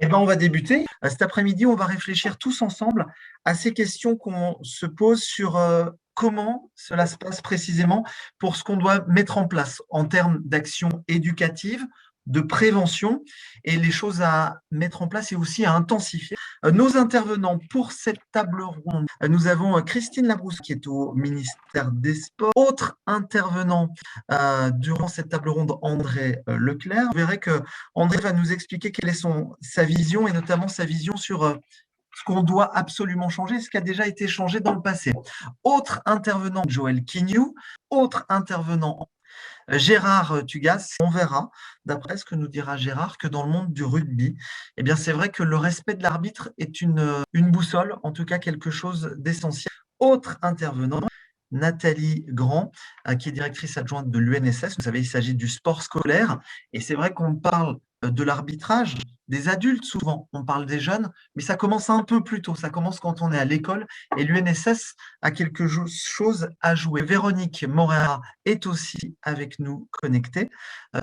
Eh ben, on va débuter. Cet après-midi, on va réfléchir tous ensemble à ces questions qu'on se pose sur comment cela se passe précisément pour ce qu'on doit mettre en place en termes d'action éducative, de prévention et les choses à mettre en place et aussi à intensifier. Nos intervenants pour cette table ronde, nous avons Christine Labrousse qui est au ministère des Sports. Autre intervenant durant cette table ronde, André Leclerc. Vous verrez que André va nous expliquer quelle est sa vision et notamment sa vision sur ce qu'on doit absolument changer, ce qui a déjà été changé dans le passé. Autre intervenant, Joël Quignou. Autre intervenant, Gérard Tugas. On verra, d'après ce que nous dira Gérard, que dans le monde du rugby, eh bien, c'est vrai que le respect de l'arbitre est une boussole, en tout cas quelque chose d'essentiel. Autre intervenant, Nathalie Grand, qui est directrice adjointe de l'UNSS. Vous savez, il s'agit du sport scolaire. Et c'est vrai qu'on parle de l'arbitrage des adultes souvent, on parle des jeunes, mais ça commence un peu plus tôt. Ça commence quand on est à l'école et l'UNSS a quelque chose à jouer. Véronique Morera est aussi avec nous connectée.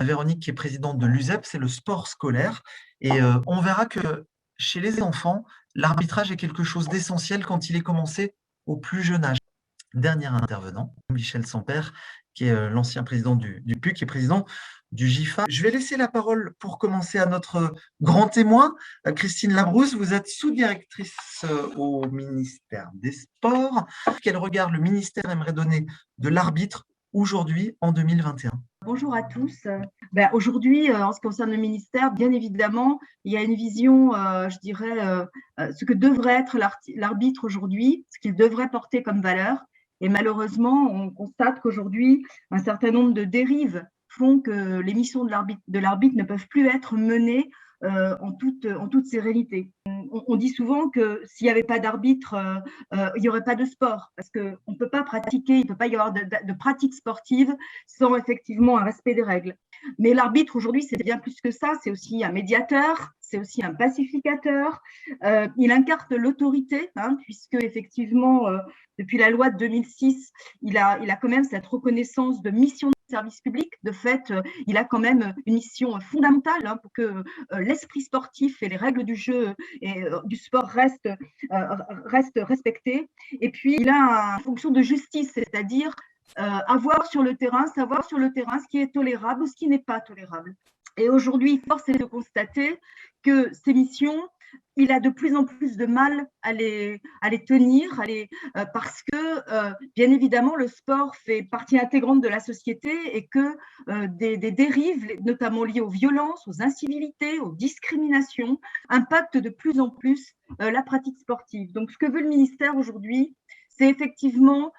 Véronique qui est présidente de l'USEP, c'est le sport scolaire. Et on verra que chez les enfants, l'arbitrage est quelque chose d'essentiel quand il est commencé au plus jeune âge. Dernier intervenant, Michel Sampère, qui est l'ancien président du PUC et président du GIFA. Je vais laisser la parole pour commencer à notre grand témoin, Christine Labrousse. Vous êtes sous-directrice au ministère des Sports. Quel regard le ministère aimerait donner de l'arbitre aujourd'hui en 2021? Bonjour à tous. Aujourd'hui, en ce qui concerne le ministère, bien évidemment, il y a une vision, je dirais, ce que devrait être l'arbitre aujourd'hui, ce qu'il devrait porter comme valeur. Et malheureusement, on constate qu'aujourd'hui, un certain nombre de dérives font que les missions de l'arbitre ne peuvent plus être menées en toute sérénité. On dit souvent que s'il n'y avait pas d'arbitre, il n'y aurait pas de sport, parce qu'on ne peut pas pratiquer, il ne peut pas y avoir de pratique sportive sans effectivement un respect des règles. Mais l'arbitre aujourd'hui, c'est bien plus que ça, c'est aussi un médiateur, c'est aussi un pacificateur, il incarne l'autorité, puisque effectivement, depuis la loi de 2006, il a quand même cette reconnaissance de mission de service public. De fait, il a quand même une mission fondamentale pour que l'esprit sportif et les règles du jeu et du sport restent respectées. Et puis, il a une fonction de justice, c'est-à-dire savoir sur le terrain ce qui est tolérable ou ce qui n'est pas tolérable. Et aujourd'hui, force est de constater que ces missions, il a de plus en plus de mal à les tenir, parce que, bien évidemment, le sport fait partie intégrante de la société et que des dérives, notamment liées aux violences, aux incivilités, aux discriminations, impactent de plus en plus la pratique sportive. Donc, ce que veut le ministère aujourd'hui, c'est effectivement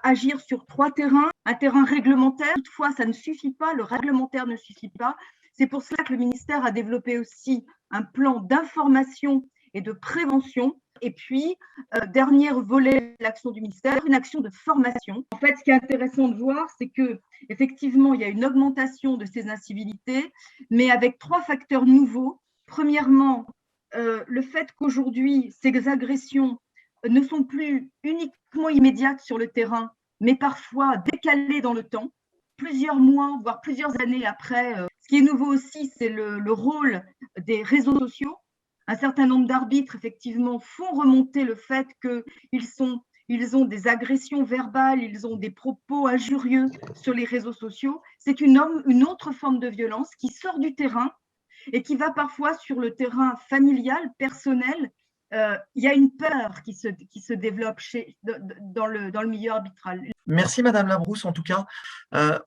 agir sur 3 terrains. Un terrain réglementaire, toutefois, ça ne suffit pas, le réglementaire ne suffit pas. C'est pour cela que le ministère a développé aussi un plan d'information et de prévention. Et puis, dernier volet de l'action du ministère, une action de formation. En fait, ce qui est intéressant de voir, c'est qu'effectivement, il y a une augmentation de ces incivilités, mais avec 3 facteurs nouveaux. Premièrement, le fait qu'aujourd'hui, ces agressions ne sont plus uniquement immédiates sur le terrain, mais parfois décalées dans le temps, plusieurs mois, voire plusieurs années après. Ce qui est nouveau aussi, c'est le rôle des réseaux sociaux. Un certain nombre d'arbitres, effectivement, font remonter le fait qu'ils ont des agressions verbales, ils ont des propos injurieux sur les réseaux sociaux. C'est une autre forme de violence qui sort du terrain et qui va parfois sur le terrain familial, personnel. Il y a une peur qui se développe dans le milieu arbitral. Merci Madame Labrousse, en tout cas.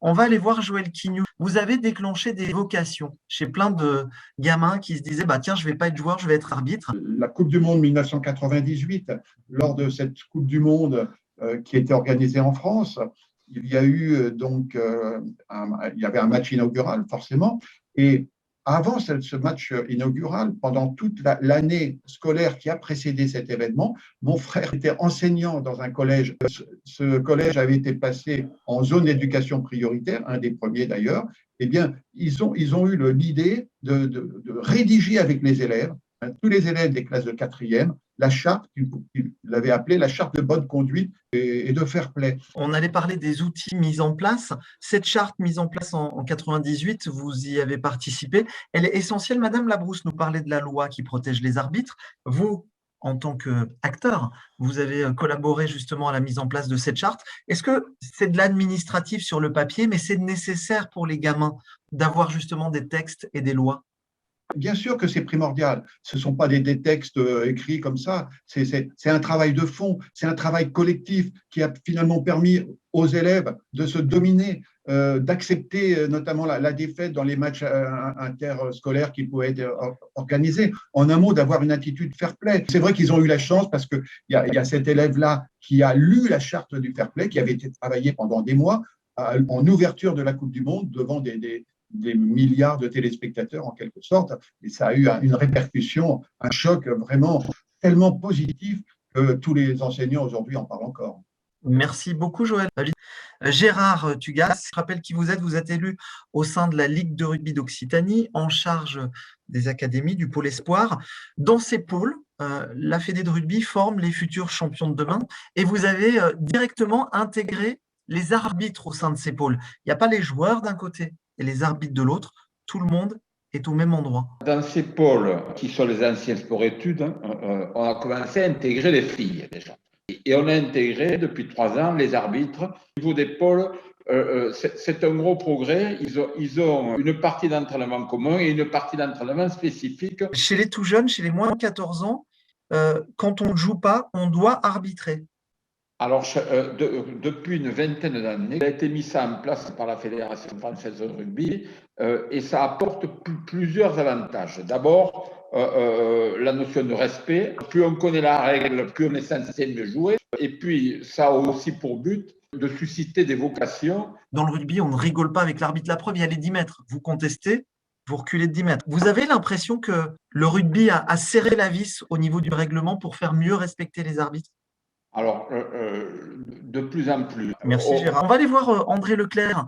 On va aller voir Joël Quignou. Vous avez déclenché des vocations chez plein de gamins qui se disaient bah, tiens, je ne vais pas être joueur, je vais être arbitre. La Coupe du Monde 1998, lors de cette Coupe du Monde qui était organisée en France, il y a eu il y avait un match inaugural forcément, et avant ce match inaugural, pendant toute l'année scolaire qui a précédé cet événement, mon frère était enseignant dans un collège. Ce collège avait été placé en zone d'éducation prioritaire, un des premiers d'ailleurs. Eh bien, ils ont eu l'idée de rédiger avec les élèves, tous les élèves des classes de quatrième, la charte l'avez appelée la charte de bonne conduite et de fair play. On allait parler des outils mis en place. Cette charte mise en place en 98, vous y avez participé. Elle est essentielle. Madame Labrousse nous parlait de la loi qui protège les arbitres. Vous, en tant qu'acteur, vous avez collaboré justement à la mise en place de cette charte. Est-ce que c'est de l'administratif sur le papier, mais c'est nécessaire pour les gamins d'avoir justement des textes et des lois? Bien sûr que c'est primordial. Ce ne sont pas des textes écrits comme ça. C'est un travail de fond, c'est un travail collectif qui a finalement permis aux élèves de se dominer, d'accepter notamment la défaite dans les matchs interscolaires qui pouvaient être organisés. En un mot, d'avoir une attitude fair play. C'est vrai qu'ils ont eu la chance parce qu'il y a cet élève-là qui a lu la charte du fair play, qui avait été travaillée pendant des mois en ouverture de la Coupe du Monde devant des milliards de téléspectateurs en quelque sorte, et ça a eu une répercussion, un choc vraiment tellement positif que tous les enseignants aujourd'hui en parlent encore. Merci beaucoup, Joël. Gérard Tugas, je rappelle qui vous êtes élu au sein de la Ligue de rugby d'Occitanie, en charge des académies, du pôle espoir. Dans ces pôles, la Fédé de rugby forme les futurs champions de demain, et vous avez directement intégré les arbitres au sein de ces pôles. Il n'y a pas les joueurs d'un côté et les arbitres de l'autre, tout le monde est au même endroit. Dans ces pôles, qui sont les anciens sport-études, on a commencé à intégrer les filles déjà. Et on a intégré depuis 3 ans les arbitres. Au niveau des pôles, c'est un gros progrès. Ils ont une partie d'entraînement commun et une partie d'entraînement spécifique. Chez les tout jeunes, chez les moins de 14 ans, quand on ne joue pas, on doit arbitrer. Alors, depuis une vingtaine d'années, il a été mis ça en place par la Fédération française de rugby et ça apporte plusieurs avantages. D'abord, la notion de respect. Plus on connaît la règle, plus on est censé mieux jouer. Et puis, ça a aussi pour but de susciter des vocations. Dans le rugby, on ne rigole pas avec l'arbitre. La preuve, il y a les 10 mètres. Vous contestez, vous reculez de 10 mètres. Vous avez l'impression que le rugby a serré la vis au niveau du règlement pour faire mieux respecter les arbitres? Alors, de plus en plus. Merci Gérard. On va aller voir André Leclerc,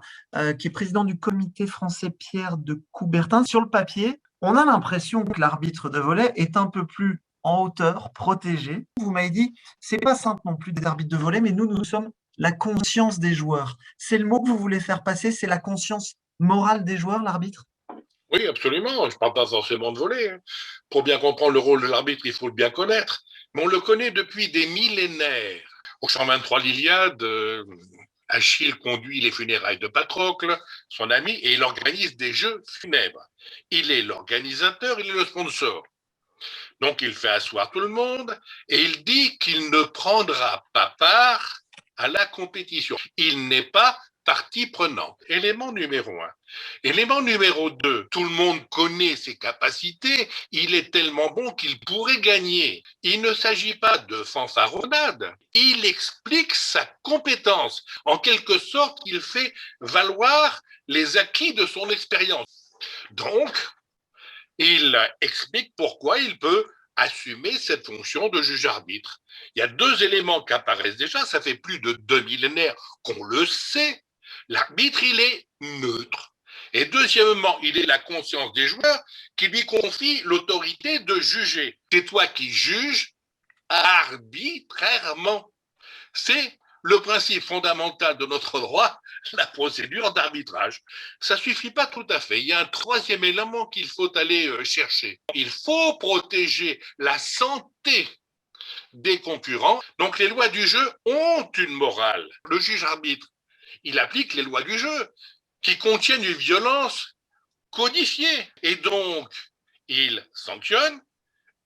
qui est président du comité français Pierre de Coubertin. Sur le papier, on a l'impression que l'arbitre de volley est un peu plus en hauteur, protégé. Vous m'avez dit, c'est pas simple non plus des arbitres de volley, mais nous sommes la conscience des joueurs. C'est le mot que vous voulez faire passer, c'est la conscience morale des joueurs, l'arbitre? Oui, absolument. Je ne parle pas forcément de volley. Pour bien comprendre le rôle de l'arbitre, il faut le bien connaître. Mais on le connaît depuis des millénaires. Au 123 l'Iliade, Achille conduit les funérailles de Patrocle, son ami, et il organise des jeux funèbres. Il est l'organisateur, il est le sponsor. Donc il fait asseoir tout le monde et il dit qu'il ne prendra pas part à la compétition. Il n'est pas partie prenante. Élément numéro 1. Élément numéro 2, tout le monde connaît ses capacités, il est tellement bon qu'il pourrait gagner. Il ne s'agit pas de fanfaronnade, il explique sa compétence. En quelque sorte, il fait valoir les acquis de son expérience. Donc, il explique pourquoi il peut assumer cette fonction de juge-arbitre. Il y a 2 éléments qui apparaissent déjà, ça fait plus de 2 millénaires qu'on le sait. L'arbitre, il est neutre. Et deuxièmement, il est la conscience des joueurs qui lui confie l'autorité de juger. C'est toi qui juges arbitrairement. C'est le principe fondamental de notre droit, la procédure d'arbitrage. Ça ne suffit pas tout à fait. Il y a un 3e élément qu'il faut aller chercher. Il faut protéger la santé des concurrents. Donc les lois du jeu ont une morale. Le juge-arbitre, il applique les lois du jeu qui contiennent une violence codifiée. Et donc, il sanctionne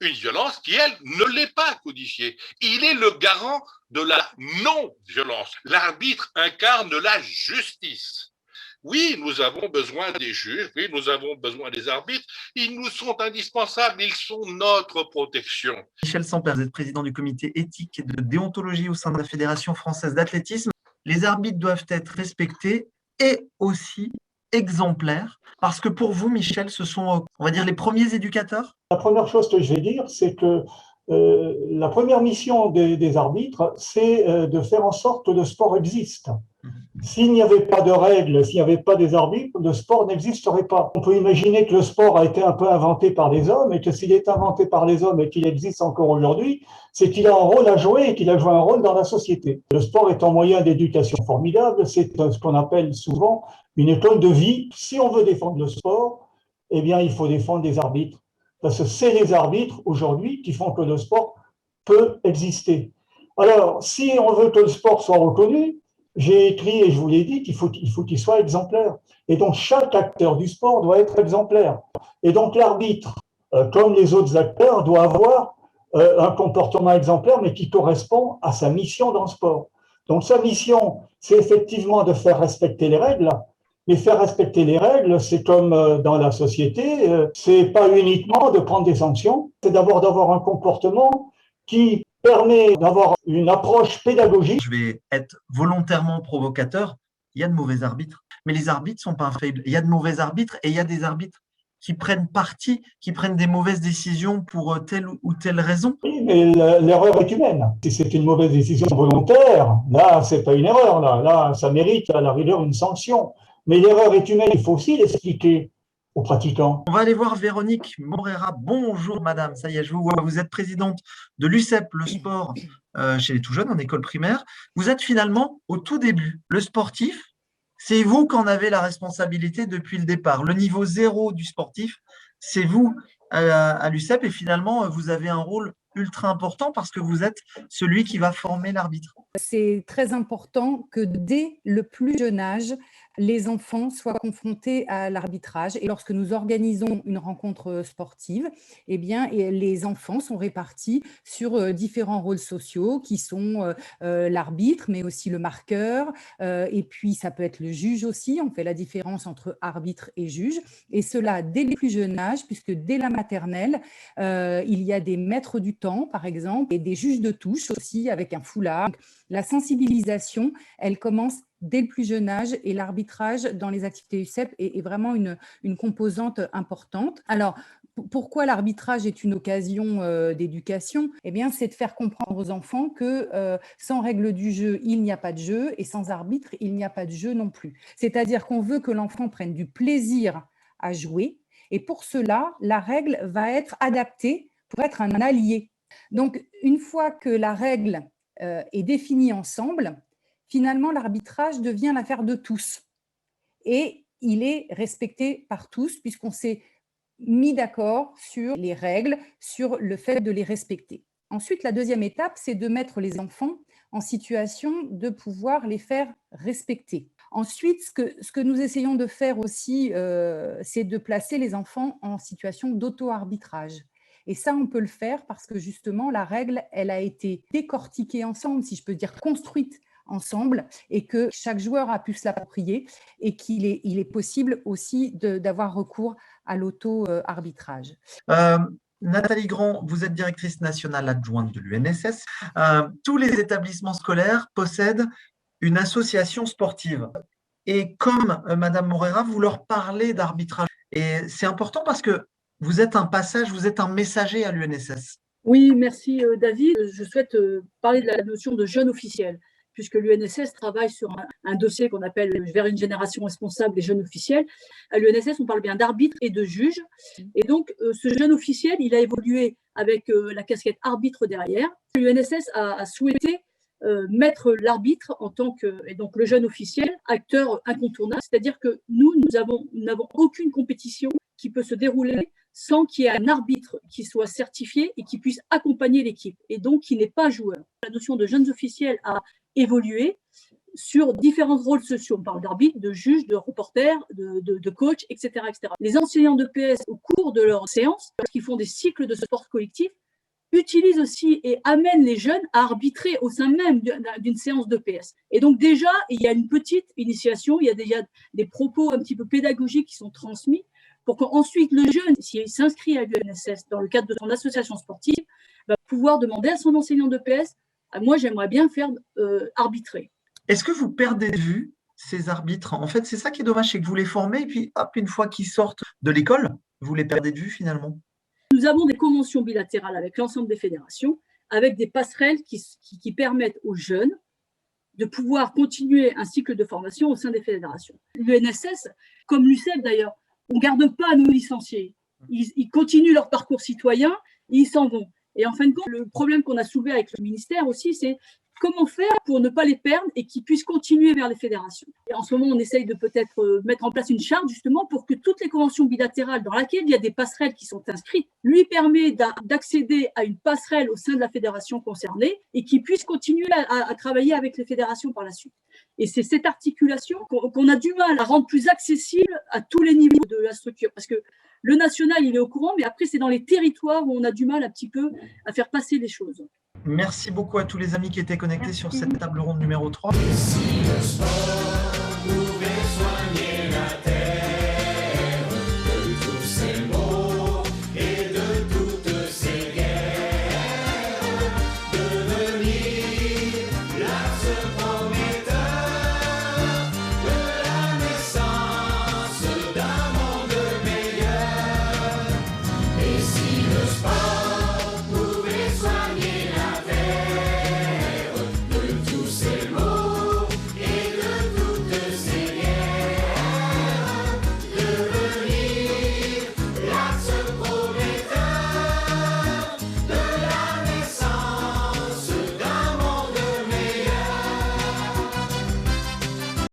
une violence qui, elle, ne l'est pas codifiée. Il est le garant de la non-violence. L'arbitre incarne la justice. Oui, nous avons besoin des juges, oui, nous avons besoin des arbitres. Ils nous sont indispensables, ils sont notre protection. Michel Sampère, vous êtes président du comité éthique et de déontologie au sein de la Fédération française d'athlétisme. Les arbitres doivent être respectés et aussi exemplaires, parce que pour vous, Michel, ce sont, on va dire, les premiers éducateurs? La première chose que je vais dire, c'est que la première mission des arbitres, c'est de faire en sorte que le sport existe. S'il n'y avait pas de règles, s'il n'y avait pas des arbitres, le sport n'existerait pas. On peut imaginer que le sport a été un peu inventé par les hommes et que s'il est inventé par les hommes et qu'il existe encore aujourd'hui, c'est qu'il a un rôle à jouer et qu'il a joué un rôle dans la société. Le sport est un moyen d'éducation formidable, c'est ce qu'on appelle souvent une école de vie. Si on veut défendre le sport, eh bien, il faut défendre les arbitres. Parce que c'est les arbitres aujourd'hui qui font que le sport peut exister. Alors, si on veut que le sport soit reconnu, j'ai écrit et je vous l'ai dit qu'il faut qu'il soit exemplaire. Et donc, chaque acteur du sport doit être exemplaire. Et donc, l'arbitre, comme les autres acteurs, doit avoir un comportement exemplaire, mais qui correspond à sa mission dans le sport. Donc, sa mission, c'est effectivement de faire respecter les règles. Mais faire respecter les règles, c'est comme dans la société, c'est pas uniquement de prendre des sanctions, c'est d'abord d'avoir un comportement qui permet d'avoir une approche pédagogique. Je vais être volontairement provocateur. Il y a de mauvais arbitres, mais les arbitres sont pas infaillibles. Il y a de mauvais arbitres et il y a des arbitres qui prennent parti, qui prennent des mauvaises décisions pour telle ou telle raison. Oui, mais l'erreur est humaine. Si c'est une mauvaise décision volontaire, là, c'est pas une erreur. Là, ça mérite à la rigueur une sanction. Mais l'erreur est humaine, il faut aussi l'expliquer aux pratiquants. On va aller voir Véronique Morera. Bonjour madame, ça y est, je vous vois. Vous êtes présidente de l'UCEP, le sport chez les tout jeunes en école primaire. Vous êtes finalement au tout début. Le sportif, c'est vous qui en avez la responsabilité depuis le départ. Le niveau zéro du sportif, c'est vous à l'UCEP et finalement, vous avez un rôle ultra important parce que vous êtes celui qui va former l'arbitre. C'est très important que dès le plus jeune âge, les enfants soient confrontés à l'arbitrage. Et lorsque nous organisons une rencontre sportive, eh bien, les enfants sont répartis sur différents rôles sociaux qui sont l'arbitre, mais aussi le marqueur. Et puis, ça peut être le juge aussi. On fait la différence entre arbitre et juge. Et cela dès le plus jeune âge, puisque dès la maternelle, il y a des maîtres du temps, par exemple, et des juges de touche aussi avec un foulard. La sensibilisation, elle commence dès le plus jeune âge et l'arbitrage dans les activités UCEP est vraiment une composante importante. Alors, pourquoi l'arbitrage est une occasion d'éducation? Eh bien, c'est de faire comprendre aux enfants que sans règle du jeu, il n'y a pas de jeu et sans arbitre, il n'y a pas de jeu non plus. C'est-à-dire qu'on veut que l'enfant prenne du plaisir à jouer et pour cela, la règle va être adaptée pour être un allié. Donc, une fois que la règle est définie ensemble, finalement, l'arbitrage devient l'affaire de tous. Et il est respecté par tous puisqu'on s'est mis d'accord sur les règles, sur le fait de les respecter. Ensuite, la deuxième étape, c'est de mettre les enfants en situation de pouvoir les faire respecter. Ensuite, ce que nous essayons de faire aussi, c'est de placer les enfants en situation d'auto-arbitrage. Et ça, on peut le faire parce que justement, la règle, elle a été décortiquée ensemble, si je peux dire construite ensemble, et que chaque joueur a pu se l'approprier et qu'il est possible aussi d'avoir recours à l'auto-arbitrage. Nathalie Grand, vous êtes directrice nationale adjointe de l'UNSS. Tous les établissements scolaires possèdent une association sportive. Et comme Madame Morera, vous leur parlez d'arbitrage. Et c'est important parce que vous êtes un passage, vous êtes un messager à l'UNSS. Oui, merci David. Je souhaite parler de la notion de jeune officiel, puisque l'UNSS travaille sur un dossier qu'on appelle vers une génération responsable des jeunes officiels. À l'UNSS, on parle bien d'arbitre et de juge. Et donc, ce jeune officiel, il a évolué avec la casquette arbitre derrière. L'UNSS a souhaité mettre l'arbitre en tant que, et donc le jeune officiel, acteur incontournable. C'est-à-dire que nous n'avons aucune compétition qui peut se dérouler sans qu'il y ait un arbitre qui soit certifié et qui puisse accompagner l'équipe, et donc qui n'est pas joueur. La notion de jeunes officiels a évolué sur différents rôles sociaux. On parle d'arbitre, de juge, de reporter, de coach, etc., etc. Les enseignants de PS, au cours de leurs séances, lorsqu'ils font des cycles de sport collectif, utilisent aussi et amènent les jeunes à arbitrer au sein même d'une séance de PS. Et donc déjà, il y a une petite initiation, il y a déjà des propos un petit peu pédagogiques qui sont transmis pour qu'ensuite le jeune, s'il s'inscrit à l'UNSS dans le cadre de son association sportive, va pouvoir demander à son enseignant de PS « Moi, j'aimerais bien faire arbitrer ». Est-ce que vous perdez de vue ces arbitres? En fait, c'est ça qui est dommage, c'est que vous les formez et puis hop, une fois qu'ils sortent de l'école, vous les perdez de vue finalement. Nous avons des conventions bilatérales avec l'ensemble des fédérations, avec des passerelles qui permettent aux jeunes de pouvoir continuer un cycle de formation au sein des fédérations. L'UNSS, comme l'UCEF d'ailleurs, on ne garde pas nos licenciés. Ils continuent leur parcours citoyen et ils s'en vont. Et en fin de compte, le problème qu'on a soulevé avec le ministère aussi, c'est comment faire pour ne pas les perdre et qu'ils puissent continuer vers les fédérations. Et en ce moment, on essaye de peut-être mettre en place une charte justement pour que toutes les conventions bilatérales dans lesquelles il y a des passerelles qui sont inscrites lui permet d'accéder à une passerelle au sein de la fédération concernée et qu'ils puissent continuer à travailler avec les fédérations par la suite. Et c'est cette articulation qu'on a du mal à rendre plus accessible à tous les niveaux de la structure. Parce que le national, il est au courant, mais après, c'est dans les territoires où on a du mal un petit peu à faire passer les choses. Merci beaucoup à tous les amis qui étaient connectés sur cette table ronde numéro 3.